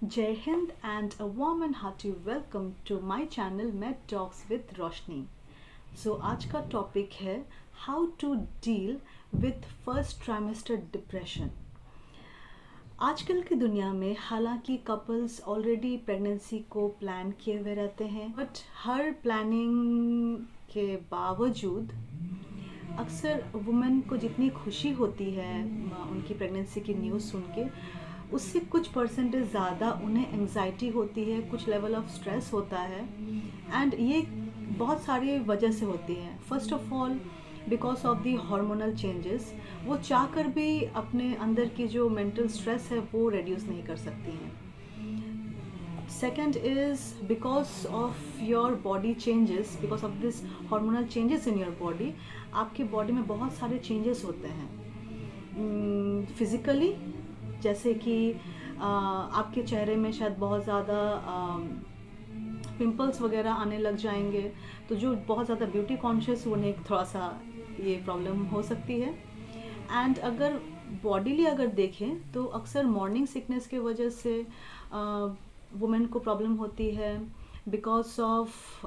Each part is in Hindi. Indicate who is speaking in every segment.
Speaker 1: Jai Hind and a warm and hearty welcome to my channel Med Talks with Roshni. So आज का टॉपिक है how to deal with first trimester depression. आजकल की दुनिया में हालांकि कपल्स ऑलरेडी प्रेगनेंसी को प्लान किए हुए रहते हैं, बट हर प्लानिंग के बावजूद अक्सर वुमेन को जितनी खुशी होती है उनकी प्रेगनेंसी की न्यूज़ सुन के, उससे कुछ परसेंटेज ज़्यादा उन्हें एंग्जाइटी होती है, कुछ लेवल ऑफ स्ट्रेस होता है. एंड ये बहुत सारी वजह से होती है. First of all because of the hormonal changes, वो चाहकर भी अपने अंदर की जो मेंटल स्ट्रेस है वो रिड्यूस नहीं कर सकती हैं. Second is because of your body changes, because of this hormonal changes in your body, आपके बॉडी में बहुत सारे चेंजेस होते हैं. फिज़िकली जैसे कि आपके चेहरे में शायद बहुत ज़्यादा पिंपल्स वगैरह आने लग जाएंगे, तो जो बहुत ज़्यादा ब्यूटी कॉन्शियस उन्हें थोड़ा सा ये प्रॉब्लम हो सकती है. एंड अगर बॉडीली अगर देखें तो अक्सर मॉर्निंग सिकनेस के वजह से वुमेन को प्रॉब्लम होती है, because of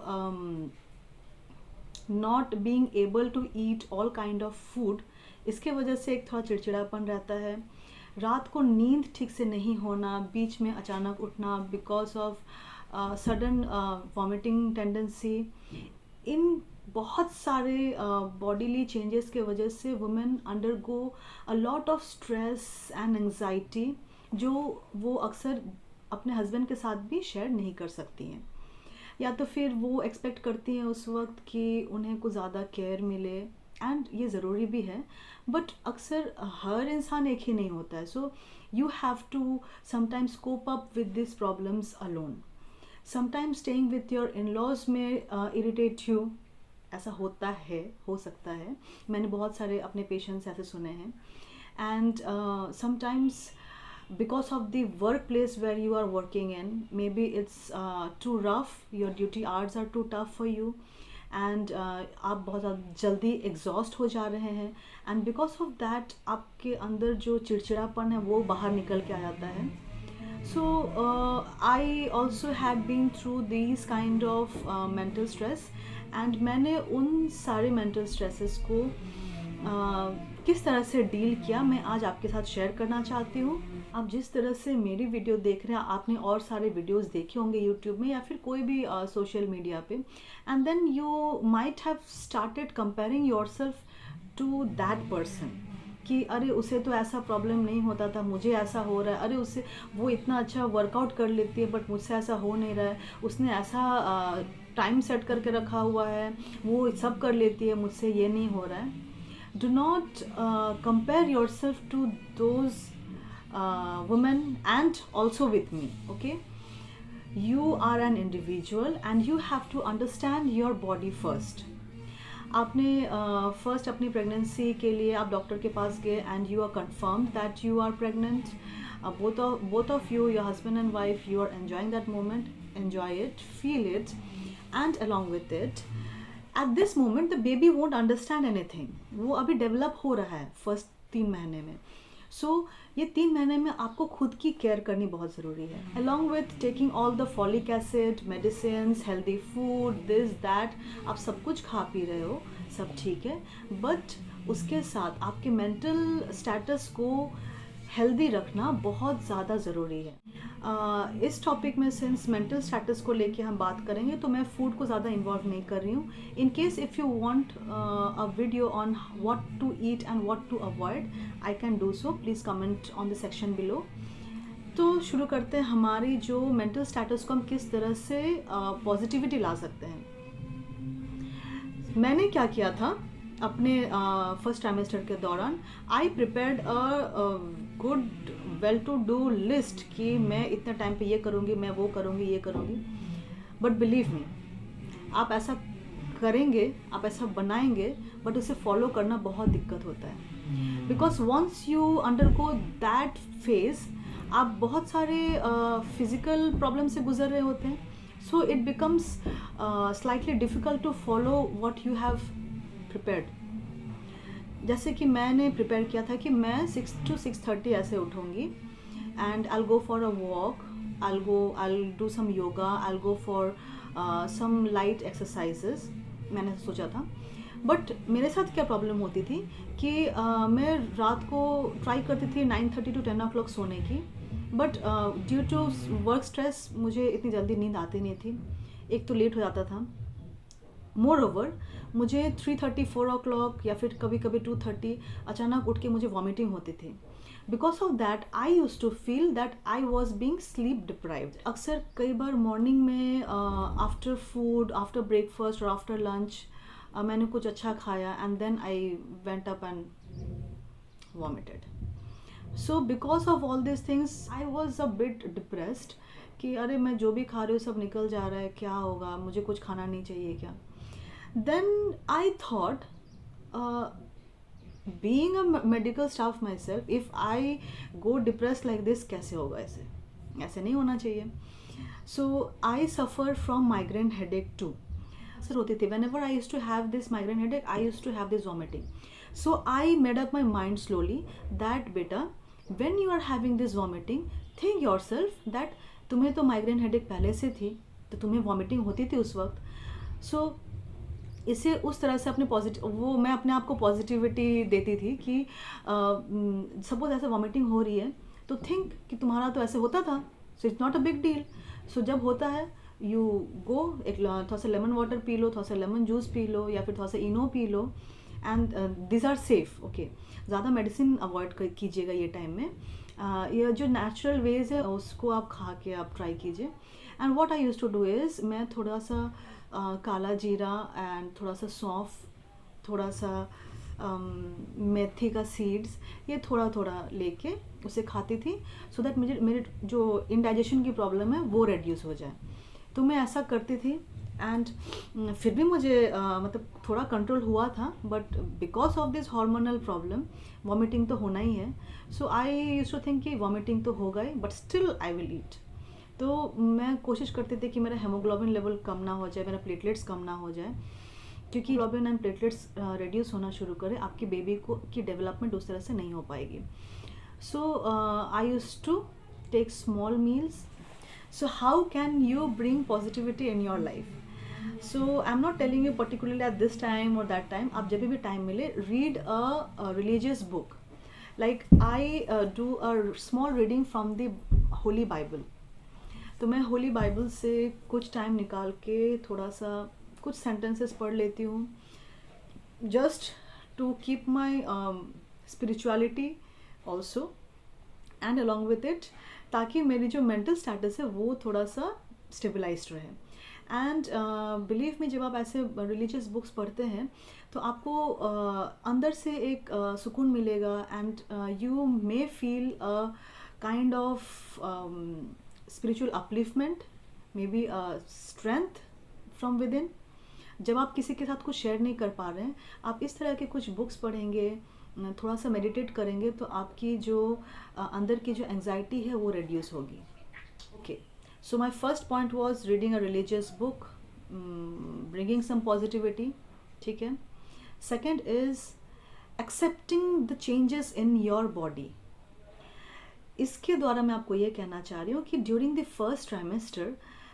Speaker 1: not being able to eat all kind of food. इसके वजह से एक थोड़ा चिड़चिड़ापन रहता है. रात को नींद ठीक से नहीं होना, बीच में अचानक उठना, because of sudden vomiting tendency. इन बहुत सारे बॉडीली चेंजेस के वजह से women undergo a lot of stress and anxiety, जो वो अक्सर अपने हस्बैंड के साथ भी शेयर नहीं कर सकती हैं. या तो फिर वो एक्सपेक्ट करती हैं उस वक्त कि उन्हें कुछ ज़्यादा केयर मिले, एंड ये ज़रूरी भी है, बट अक्सर हर इंसान एक ही नहीं होता है. So you have to sometimes cope up with this problems alone. Sometimes staying with your in laws में इरिटेट यू. ऐसा होता है, हो सकता है. मैंने बहुत सारे अपने पेशेंट्स ऐसे सुने हैं. And sometimes because of the workplace where you are working in, maybe it's too rough, your duty hours are too tough for you, and आप बहुत जल्दी एग्जॉस्ट हो जा रहे हैं, एंड बिकॉज ऑफ दैट आपके अंदर जो चिड़चिड़ापन है वो बाहर निकल के आ जाता है. So I also have been through these kind of mental stress, and मैंने उन सारे मेंटल स्ट्रेसेस को किस तरह से डील किया मैं आज आपके साथ शेयर करना चाहती हूँ. आप जिस तरह से मेरी वीडियो देख रहे हैं, आपने और सारे वीडियोस देखे होंगे यूट्यूब में या फिर कोई भी सोशल मीडिया पे, and then you might have started comparing yourself to that person कि अरे उसे तो ऐसा प्रॉब्लम नहीं होता था, मुझे ऐसा हो रहा है. अरे उससे वो इतना अच्छा वर्कआउट कर लेती है बट मुझसे ऐसा हो नहीं रहा है. उसने ऐसा टाइम सेट करके रखा हुआ है, वो सब कर लेती है, मुझसे ये नहीं हो रहा है. Do not compare yourself to those women and also with me, okay? You are an individual and you have to understand your body first. आपने फर्स्ट अपनी प्रेगनेंसी के लिए आप डॉक्टर के पास गए and you are confirmed that you are pregnant. both of you, your husband and wife, you are enjoying that moment. Enjoy it, feel it, and along with it, at this moment the baby won't understand anything. वो अभी डेवलप हो रहा है फर्स्ट 3 महीने में. सो ये 3 महीने में आपको खुद की केयर करनी बहुत ज़रूरी है, along with taking all the folic acid, medicine, healthy food, this that. आप सब कुछ खा पी रहे हो, सब ठीक है, बट उसके साथ आपके मेंटल स्टेटस को हेल्दी रखना बहुत ज़्यादा ज़रूरी है. इस टॉपिक में सिंस मेंटल स्टेटस को लेके हम बात करेंगे तो मैं फूड को ज़्यादा इन्वॉल्व नहीं कर रही हूँ. In case if you want a video on what to eat and what to avoid, I can do so. Please comment on the section below. तो शुरू करते हैं हमारी जो मेंटल स्टेटस को हम किस तरह से पॉजिटिविटी ला सकते हैं. मैंने क्या किया था अपने फर्स्ट ट्राइमेस्टर के दौरान, I prepared a good well to do list कि मैं इतने टाइम पे ये करूँगी, मैं वो करूँगी, ये करूँगी. बट बिलीव मी, आप ऐसा करेंगे, आप ऐसा बनाएंगे, बट उसे फॉलो करना बहुत दिक्कत होता है. Because once you undergo that phase, आप बहुत सारे फिजिकल प्रॉब्लम से गुजर रहे होते हैं. So it becomes slightly difficult to follow what you have prepared. जैसे कि मैंने प्रिपेयर किया था कि मैं 6 to 6:30 ऐसे उठूँगी and I will go for a walk. I'll do some yoga, I'll go for some light exercises, मैंने सोचा था. बट मेरे साथ क्या प्रॉब्लम होती थी कि मैं रात को ट्राई करती थी 9:30 to 10 o'clock सोने की, but due to work stress मुझे इतनी जल्दी नींद आती नहीं थी. एक तो लेट हो जाता था, मोर ओवर मुझे 3:30 4 o'clock या फिर कभी कभी 2:30 अचानक उठ के मुझे वॉमिटिंग होती थी. Because of that I use to feel that I was being sleep deprived. अक्सर कई बार मॉर्निंग में आफ्टर फूड, आफ्टर ब्रेकफास्ट और आफ्टर लंच मैंने कुछ अच्छा खाया and then I went up and vomited. So because of all this things I was a bit depressed कि अरे मैं जो भी खा रही हूँ सब निकल जा रहा है, क्या होगा, मुझे कुछ खाना नहीं चाहिए क्या. Then I thought, being a medical staff myself, if I go depressed like this, कैसे होगा, ऐसे नहीं होना चाहिए. So I suffer from migraine headache too. Sir होती थी, whenever I used to have this migraine headache, I used to have this vomiting. So I made up my mind slowly that beta, when you are having this vomiting, think yourself that तुम्हें तो migraine headache पहले से थी, तो तुम्हें vomiting होती थी उस वक्त. So इसे उस तरह से अपने पॉजिटिव, वो मैं अपने आप को पॉजिटिविटी देती थी कि सपोज ऐसे वॉमिटिंग हो रही है तो थिंक कि तुम्हारा तो ऐसे होता था, so it's not a big deal. So जब होता है यू गो, एक थोड़ा सा लेमन वाटर पी लो, थोड़ा सा लेमन जूस पी लो या फिर थोड़ा सा इनो पी लो, and this are safe. Okay, ज़्यादा मेडिसिन अवॉइड कीजिएगा ये टाइम में. ये जो नेचुरल वेज है उसको आप खा के आप ट्राई कीजिए. And what I use to do is, मैं थोड़ा सा काला जीरा एंड थोड़ा सा सौंफ, थोड़ा सा मेथी का सीड्स, ये थोड़ा थोड़ा लेके उसे खाती थी, सो दैट मेरे जो इंडाइजेशन की प्रॉब्लम है वो रेड्यूस हो जाए. तो मैं ऐसा करती थी एंड फिर भी मुझे मतलब थोड़ा कंट्रोल हुआ था, but because of this hormonal problem vomiting तो होना ही है. So I used to think कि वॉमिटिंग तो हो गई but still I will eat. तो मैं कोशिश करती थी कि मेरा हेमोग्लोबिन लेवल कम ना हो जाए, मेरा प्लेटलेट्स कम ना हो जाए, क्योंकि ग्लोबिन एंड प्लेटलेट्स रिड्यूस होना शुरू करे आपकी बेबी को की डेवलपमेंट उस तरह से नहीं हो पाएगी. So I used to take small meals. So how can you bring positivity in your life? So I am not telling you particularly at this time और दैट टाइम. आप जब भी टाइम मिले, read a religious book. Like I do a small reading from the holy Bible. तो मैं होली बाइबल से कुछ टाइम निकाल के थोड़ा सा कुछ सेंटेंसेस पढ़ लेती हूँ, just to keep my spirituality also and along with it, ताकि मेरी जो मेंटल स्टेटस है वो थोड़ा सा स्टेबलाइज्ड रहे. एंड बिलीव मी, जब आप ऐसे रिलीजियस बुक्स पढ़ते हैं तो आपको अंदर से एक सुकून मिलेगा and you may feel a kind of spiritual upliftment, maybe strength from within. जब आप किसी के साथ कुछ शेयर नहीं कर पा रहे हैं, आप इस तरह के कुछ बुक्स पढ़ेंगे, थोड़ा सा मेडिटेट करेंगे, तो आपकी जो अंदर की जो एंजाइटी है वो रिड्यूस होगी. Okay, so my first point was reading a religious book, bringing some positivity. ठीक है. Second is accepting the changes in your body. इसके द्वारा मैं आपको ये कहना चाह रही हूँ कि during the first trimester,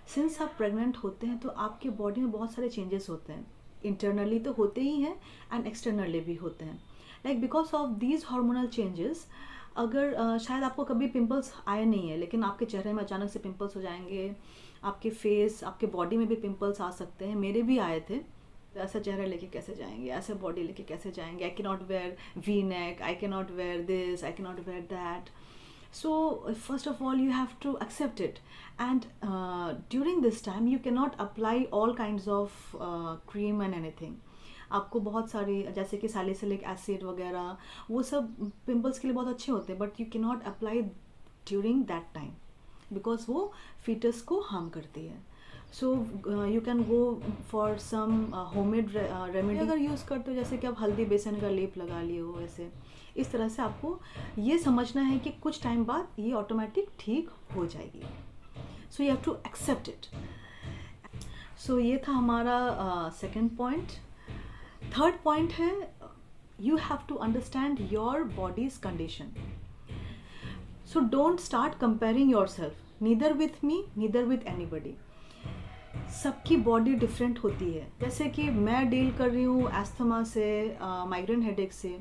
Speaker 1: since आप प्रेग्नेंट होते हैं तो आपके बॉडी में बहुत सारे चेंजेस होते हैं. इंटरनली तो होते ही हैं एंड एक्सटर्नली भी होते हैं. Like because of these hormonal changes, अगर शायद आपको कभी पिंपल्स आए नहीं है, लेकिन आपके चेहरे में अचानक से पिंपल्स हो जाएंगे, आपके फेस, आपके बॉडी में भी पिंपल्स आ सकते हैं. मेरे भी आए थे. तो ऐसा चेहरा लेके कैसे जाएंगे, ऐसे बॉडी लेके कैसे जाएंगे. I can not wear V neck, I can not wear this, I can not wear that. So first of all you have to accept it, and during this time you cannot apply all kinds of cream and anything. आपको बहुत सारी जैसे कि सैलिसिलिक एसिड वगैरह वो सब पिंपल्स के लिए बहुत अच्छे होते हैं, but you can not apply during that time because वो फीटस को हार्म करती है. So you can go for some homemade remedy अगर यूज़ करते हो, जैसे कि आप हल्दी बेसन का लेप लगा लिए हो. ऐसे इस तरह से आपको ये समझना है कि कुछ टाइम बाद ये ऑटोमेटिक ठीक हो जाएगी. So you have to accept it. So ये था हमारा सेकंड पॉइंट. थर्ड पॉइंट है, you have to understand your body's condition. So don't start comparing yourself. Neither with me neither with anybody. सबकी बॉडी डिफरेंट होती है। जैसे कि मैं डील कर रही हूँ एस्थमा से, माइग्रेन हेडेक से,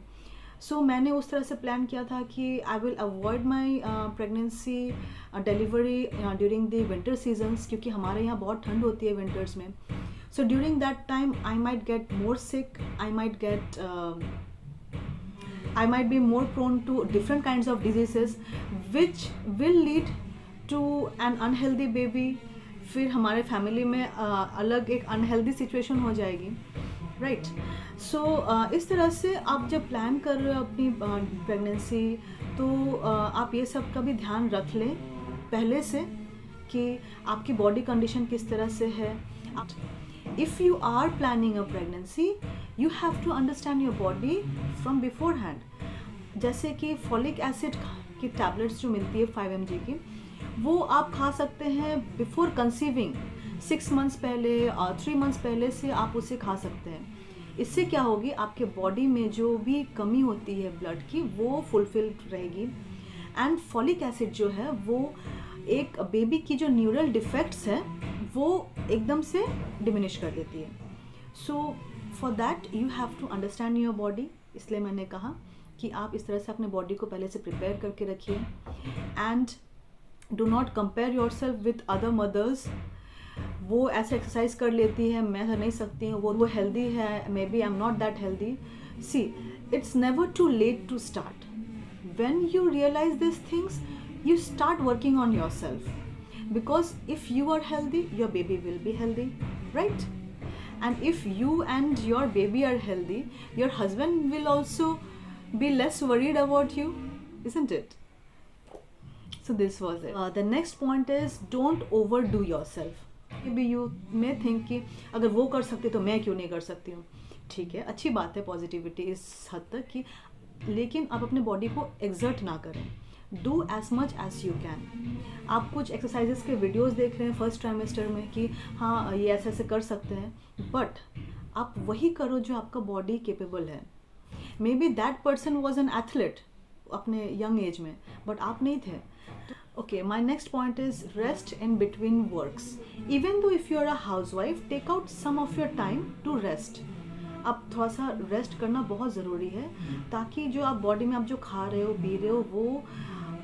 Speaker 1: सो मैंने उस तरह से प्लान किया था कि I will avoid my pregnancy delivery during the winter seasons, क्योंकि हमारे यहाँ बहुत ठंड होती है विंटर्स में। So during that time I might get more sick, I might be more prone to different kinds of diseases which will lead to an unhealthy baby। फिर हमारे फैमिली में अलग एक अनहेल्दी सिचुएशन हो जाएगी, राइट। सो इस तरह से आप जब प्लान कर रहे हो अपनी प्रेगनेंसी, तो आप ये सब का भी ध्यान रख लें पहले से कि आपकी बॉडी कंडीशन किस तरह से है। If you are planning a pregnancy, you have to understand your body from beforehand। जैसे कि फॉलिक एसिड की टैबलेट्स जो मिलती है 5 mg की, वो आप खा सकते हैं बिफोर कंसीविंग, 6 मंथ्स पहले और 3 मंथ्स पहले से आप उसे खा सकते हैं। इससे क्या होगी, आपके बॉडी में जो भी कमी होती है ब्लड की वो फुलफिल रहेगी। एंड फॉलिक एसिड जो है वो एक बेबी की जो न्यूरल डिफेक्ट्स है वो एकदम से डिमिनिश कर देती है। So for that you have to understand your body. इसलिए मैंने कहा कि आप इस तरह से अपने बॉडी को पहले से प्रिपेयर करके रखिए। And do not compare yourself with other mothers. वो ऐसे एक्सरसाइज कर लेती है, मैं नहीं सकती हूँ, वो हेल्दी है, maybe I am not that healthy. See, it's never too late to start. When you realize this things, you start working on yourself, because if you are healthy, your baby will be healthy, right? And if you and your baby are healthy, your husband will also be less worried about you, isn't it? So this was it. The next point is don't overdo yourself। maybe you may think कि अगर वो कर सकते तो मैं क्यों नहीं कर सकती हूँ। ठीक है, अच्छी बात है पॉजिटिविटी इस हद तक कि, लेकिन आप अपने बॉडी को एक्सर्ट ना करें। Do as much as you can. आप कुछ एक्सरसाइजेस के वीडियोस देख रहे हैं फर्स्ट ट्राइमेस्टर में कि हाँ ये ऐसे ऐसे कर सकते हैं, बट आप वही करो जो आपका बॉडी केपेबल है। Maybe that person was an athlete अपने यंग एज में, बट आप नहीं थे। Okay, my next point is rest in between works. Even though if you are a housewife, take out some of your time to rest. आप थोड़ा सा रेस्ट करना बहुत ज़रूरी है, ताकि जो आप बॉडी में आप जो खा रहे हो पी रहे हो वो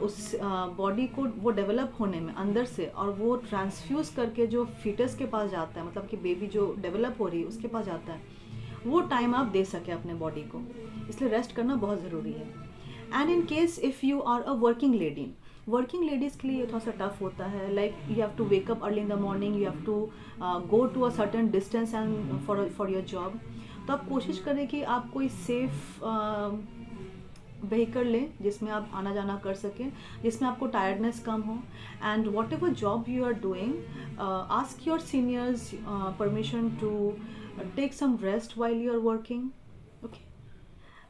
Speaker 1: उस बॉडी को वो डेवलप होने में अंदर से, और वो ट्रांसफ्यूज़ करके जो फीटस के पास जाता है, मतलब कि बेबी जो डेवलप हो रही है उसके पास जाता है, वो टाइम आप दे सके अपने बॉडी को। इसलिए रेस्ट करना बहुत ज़रूरी है। And in case if you are a working lady, working ladies के लिए ये थोड़ा सा टफ होता है। Like you have to wake up early in the morning, you have to go to a certain distance and for your job. तो आप कोशिश करें कि आप कोई सेफ व्हीकल लें जिसमें आप आना जाना कर सकें, जिसमें आपको टायर्डनेस कम हो। And whatever job you are doing, ask your seniors permission to take some rest while you are working. Okay,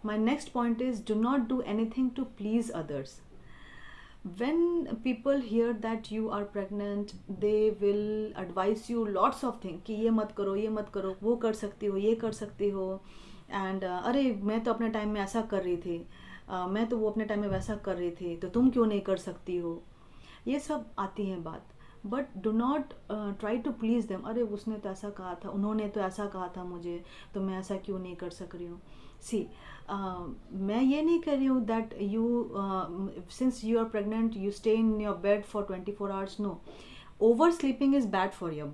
Speaker 1: my next point is do not do anything to please others. When people hear that you are pregnant, they will advise you lots of things कि ये मत करो, ये मत करो, वो कर सकती हो, ये कर सकती हो। एंड अरे मैं तो अपने टाइम में ऐसा कर रही थी, मैं तो वो अपने टाइम में वैसा कर रही थी, तो तुम क्यों नहीं कर सकती हो। ये सब आती हैं बात, but do not try to please them. अरे उसने तो ऐसा कहा था, उन्होंने तो ऐसा कहा था मुझे, तो मैं ऐसा क्यों नहीं कर सक रही हूँ। सी, मैं ये नहीं कह रही हूँ that you since you are pregnant you stay in your bed for 24 hours. No, oversleeping is bad for your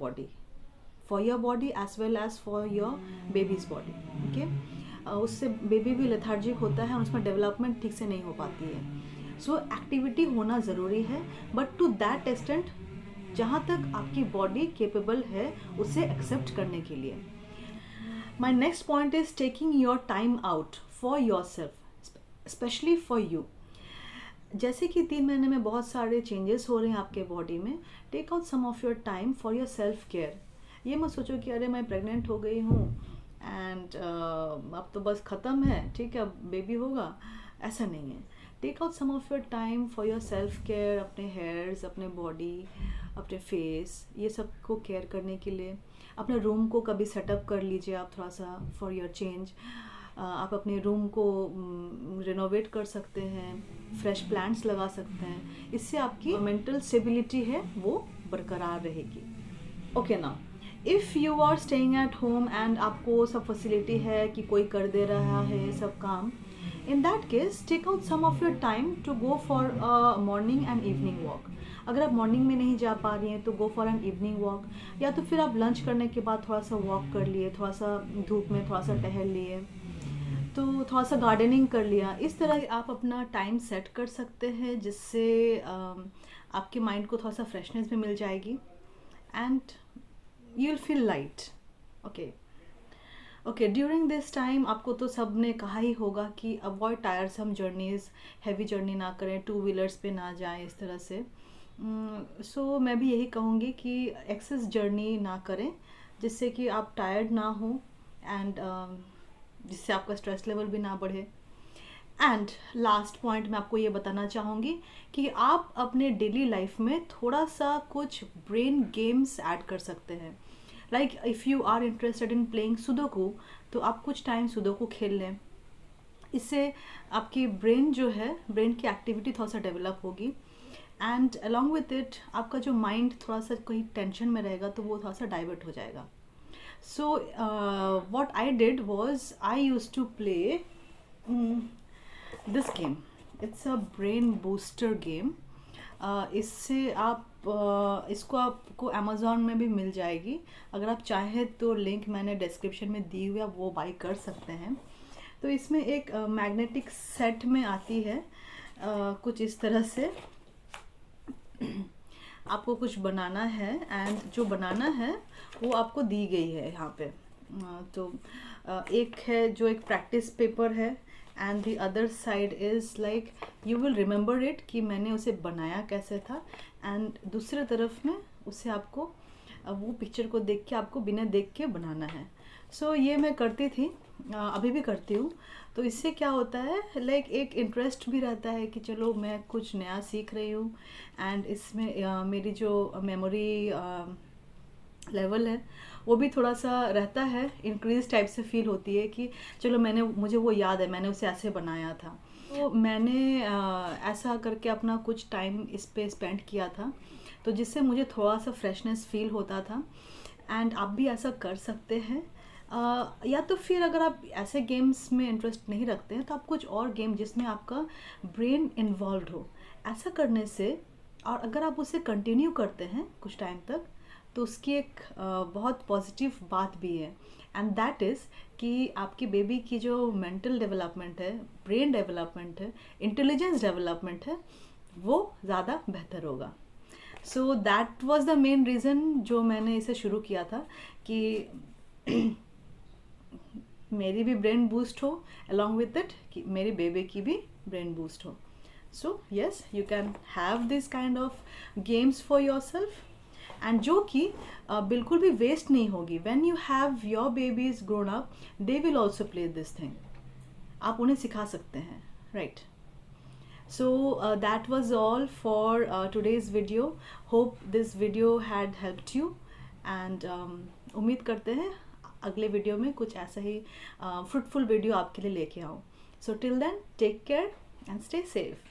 Speaker 1: body as well as for your baby's body. Okay, उससे बेबी भी लेथार्जिक होता है और उसमें डेवलपमेंट ठीक से नहीं हो पाती है। सो एक्टिविटी होना ज़रूरी है, बट टू दैट एक्सटेंट जहाँ तक आपकी बॉडी केपेबल है उसे एक्सेप्ट करने के लिए। माई next point is taking your time out for your self, specially for you. जैसे कि 3 महीने में बहुत सारे चेंजेस हो रहे हैं आपके बॉडी में, take out some of your time for your self care. ये मत सोचो कि अरे मैं प्रेग्नेंट हो गई हूँ एंड अब तो बस ख़त्म है, ठीक है अब बेबी होगा, ऐसा नहीं है। Take out some of your time for your self care, अपने हेयर्स, अपने बॉडी, अपने फेस, ये सब को केयर करने के लिए। अपने रूम को कभी सेटअप कर लीजिए आप थोड़ा सा फॉर योर चेंज। आप अपने रूम को रिनोवेट कर सकते हैं, फ्रेश प्लांट्स लगा सकते हैं। इससे आपकी मेंटल स्टेबिलिटी है वो बरकरार रहेगी। ओके ना, if you are staying at home and आपको सब फैसिलिटी है कि कोई कर दे रहा है सब काम, in that case take out some of your time to go for a morning and evening walk. अगर आप मॉर्निंग में नहीं जा पा रही हैं तो go for an evening walk, या तो फिर आप लंच करने के बाद थोड़ा सा वॉक कर लिए, थोड़ा सा धूप में थोड़ा सा टहल लिए, तो थोड़ा सा गार्डनिंग कर लिया। इस तरह आप अपना टाइम सेट कर सकते हैं, जिससे आपके माइंड को थोड़ा सा फ्रेशनेस भी मिल जाएगी and you will feel light. Okay, during this time आपको तो सब ने कहा ही होगा कि अवॉइड टायरसम जर्नीज़, हैवी जर्नी ना करें, 2 व्हीलर्स पे ना जाएं इस तरह से। सो मैं भी यही कहूँगी कि एक्सेस जर्नी ना करें, जिससे कि आप टायर्ड ना हो एंड जिससे आपका स्ट्रेस लेवल भी ना बढ़े। एंड लास्ट पॉइंट मैं आपको ये बताना चाहूँगी कि आप अपने डेली लाइफ में थोड़ा सा कुछ ब्रेन गेम्स ऐड कर सकते हैं। Like if you are interested in playing sudoku, तो आप कुछ टाइम सुडोकू खेल लें। इससे आपकी ब्रेन जो है, ब्रेन की एक्टिविटी थोड़ा सा डेवलप होगी एंड अलॉन्ग विथ इट आपका जो माइंड थोड़ा सा कहीं टेंशन में रहेगा तो वो थोड़ा सा डाइवर्ट हो जाएगा। सो what I did was I used to play this game. It's a brain booster game. इससे आप इसको आपको अमेज़ॉन में भी मिल जाएगी। अगर आप चाहें तो लिंक मैंने डिस्क्रिप्शन में दी हुई है, वो बाई कर सकते हैं। तो इसमें एक मैग्नेटिक सेट में आती है कुछ इस तरह से। आपको कुछ बनाना है एंड जो बनाना है वो आपको दी गई है यहाँ पे। तो एक है जो एक प्रैक्टिस पेपर है and the other side is like you will remember it कि मैंने उसे बनाया कैसे था, एंड दूसरे तरफ में उसे आपको वो पिक्चर को देख के आपको बिना देख के बनाना है। सो ये मैं करती थी, अभी भी करती हूँ। तो इससे क्या होता है, लाइक एक इंटरेस्ट भी रहता है कि चलो मैं कुछ नया सीख रही हूँ एंड इसमें मेरी जो मेमोरी लेवल है वो भी थोड़ा सा रहता है, इंक्रीज टाइप से फील होती है कि चलो मुझे वो याद है, मैंने उसे ऐसे बनाया था। तो मैंने ऐसा करके अपना कुछ टाइम इस पे स्पेंड किया था, तो जिससे मुझे थोड़ा सा फ्रेशनेस फील होता था। एंड आप भी ऐसा कर सकते हैं। या तो फिर अगर आप ऐसे गेम्स में इंटरेस्ट नहीं रखते हैं तो आप कुछ और गेम जिसमें आपका ब्रेन इन्वॉल्व हो, ऐसा करने से, और अगर आप उसे कंटिन्यू करते हैं कुछ टाइम तक, तो उसकी एक बहुत पॉजिटिव बात भी है, एंड दैट इज़ कि आपकी बेबी की जो मेंटल डेवलपमेंट है, ब्रेन डेवलपमेंट है, इंटेलिजेंस डेवलपमेंट है, वो ज़्यादा बेहतर होगा। So that was the main reason जो मैंने इसे शुरू किया था कि मेरी भी ब्रेन बूस्ट हो, अलॉन्ग विथ इट कि मेरी बेबी की भी ब्रेन बूस्ट हो। So yes, you can have this kind of games for your self, and जो कि बिल्कुल भी वेस्ट नहीं होगी। When you have your babies grown up, they will also play this thing. आप उन्हें सिखा सकते हैं, right? So that was all for today's video. Hope this video had helped you, and उम्मीद करते हैं अगले वीडियो में कुछ ऐसा ही फ्रूटफुल वीडियो आपके लिए लेके आऊँ। So till then, take care and stay safe.